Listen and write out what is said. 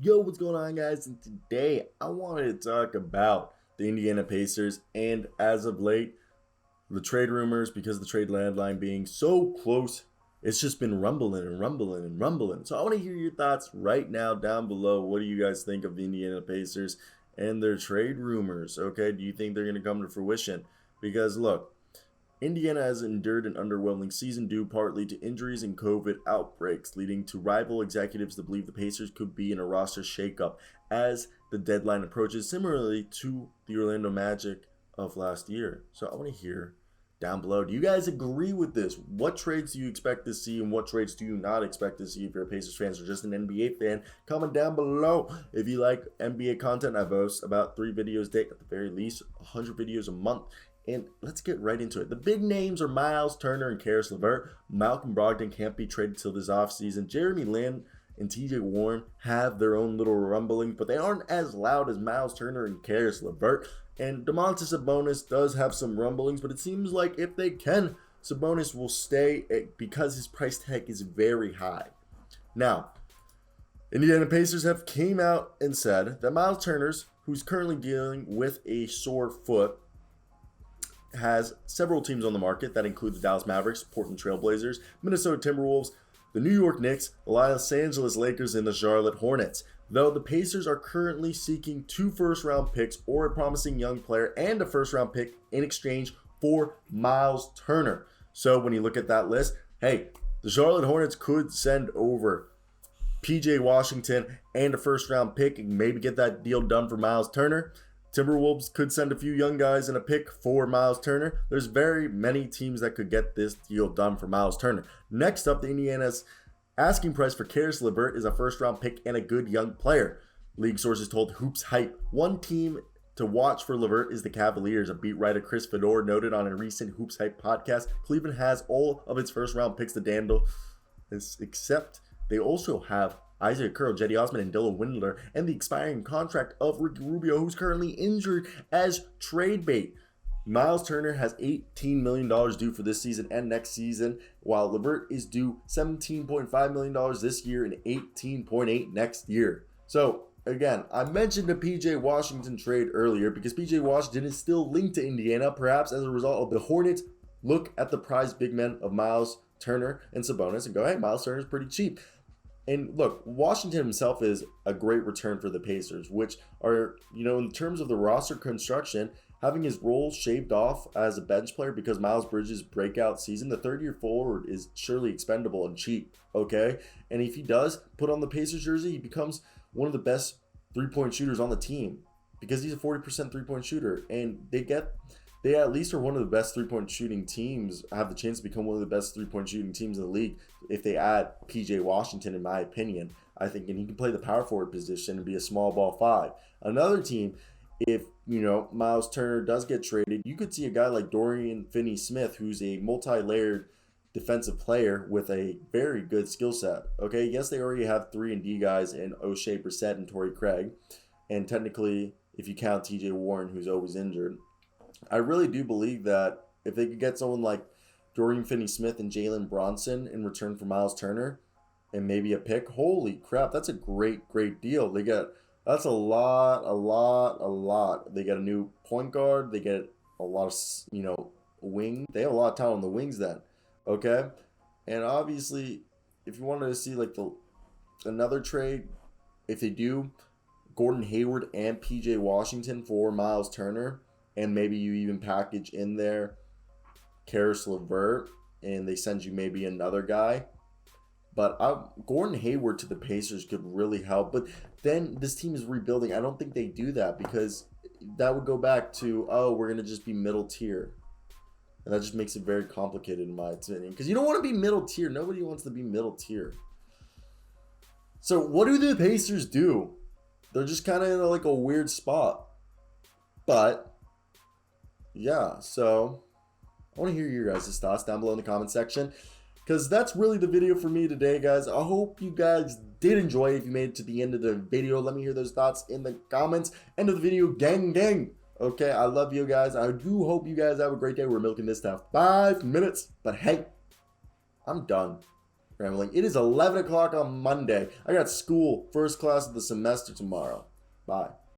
Yo, what's going on, guys? And today I wanted to talk about the Indiana Pacers and as of late, the trade rumors because the trade deadline being so close, it's just been rumbling and rumbling and rumbling. So I want to hear your thoughts right now down below. What do you guys think of the Indiana Pacers and their trade rumors? Okay, do you think they're going to come to fruition? Because look, Indiana has endured an underwhelming season due partly to injuries and COVID outbreaks, leading to rival executives to believe the Pacers could be in a roster shakeup as the deadline approaches, similarly to the Orlando Magic of last year. So I want to hear down below, do you guys agree with this? What trades do you expect to see and what trades do you not expect to see if you're a Pacers fan or just an NBA fan? Comment down below. If you like NBA content, I post about 3 videos a day, at the very least 100 videos a month. And let's get right into it. The big names are Myles Turner and Caris LeVert. Malcolm Brogdon can't be traded till this offseason. Jeremy Lin and TJ Warren have their own little rumbling, but they aren't as loud as Myles Turner and Caris LeVert. And Domantas Sabonis does have some rumblings, but it seems like if they can, Sabonis will stay because his price tag is very high. Now, Indiana Pacers have came out and said that Myles Turner's, who's currently dealing with a sore foot, has several teams on the market that include the Dallas Mavericks, Portland Trail Blazers, Minnesota Timberwolves, the New York Knicks, the Los Angeles Lakers, and the Charlotte Hornets. Though the Pacers are currently seeking 2 first-round picks or a promising young player and a first-round pick in exchange for Myles Turner. So when you look at that list, hey, the Charlotte Hornets could send over PJ Washington and a first-round pick and maybe get that deal done for Myles Turner. Timberwolves could send a few young guys and a pick for Myles Turner. There's very many teams that could get this deal done for Myles Turner. Next up, the Indiana's asking price for Caris LeVert is a first-round pick and a good young player. League sources told HoopsHype one team to watch for LeVert is the Cavaliers. A beat writer Chris Fedor noted on a recent HoopsHype podcast, Cleveland has all of its first-round picks to dandle, except they also have Isaiah Curl, Jetty Osman, and Dylan Windler, and the expiring contract of Ricky Rubio, who's currently injured, as trade bait. Myles Turner has $18 million due for this season and next season, while LeVert is due $17.5 million this year and $18.8 next year. So, again, I mentioned the PJ Washington trade earlier because PJ Washington is still linked to Indiana, perhaps as a result of the Hornets look at the prize big men of Myles Turner and Sabonis and go, hey, Myles Turner is pretty cheap. And look, Washington himself is a great return for the Pacers, which are, in terms of the roster construction, having his role shaved off as a bench player because Miles Bridges' breakout season, the third-year forward is surely expendable and cheap, okay? And if he does put on the Pacers jersey, he becomes one of the best three-point shooters on the team because he's a 40% three-point shooter. And they at least are one of the best three-point shooting teams, have the chance to become one of the best three-point shooting teams in the league if they add PJ Washington, in my opinion. I think, and he can play the power forward position and be a small ball 5. Another team, if, Myles Turner does get traded, you could see a guy like Dorian Finney-Smith, who's a multi-layered defensive player with a very good skill set. Okay, yes, they already have 3-and-D guys in O'Shea Brissett and Torrey Craig. And technically, if you count TJ Warren, who's always injured, I really do believe that if they could get someone like Dorian Finney-Smith and Jalen Bronson in return for Myles Turner and maybe a pick, holy crap, that's a great deal. That's a lot. They get a new point guard. They get a lot of, wing. They have a lot of talent on the wings then, okay? And obviously, if you wanted to see like another trade, if they do, Gordon Hayward and PJ Washington for Myles Turner, and maybe you even package in there Caris LeVert, and they send you maybe another guy. But Gordon Hayward to the Pacers could really help. But then this team is rebuilding. I don't think they do that because that would go back to, we're going to just be middle tier. And that just makes it very complicated in my opinion. Because you don't want to be middle tier. Nobody wants to be middle tier. So what do the Pacers do? They're just kind of in like a weird spot. But yeah, so I want to hear your guys' thoughts down below in the comment section, because that's really the video for me today, guys. I hope you guys did enjoy. If you made it to the end of the video, let me hear those thoughts in the comments. End of the video, gang. Okay, I love you guys. I do hope you guys have a great day. We're milking this to 5 minutes, but hey, I'm done. rambling. It is 11 o'clock on Monday. I got school, first class of the semester tomorrow. Bye.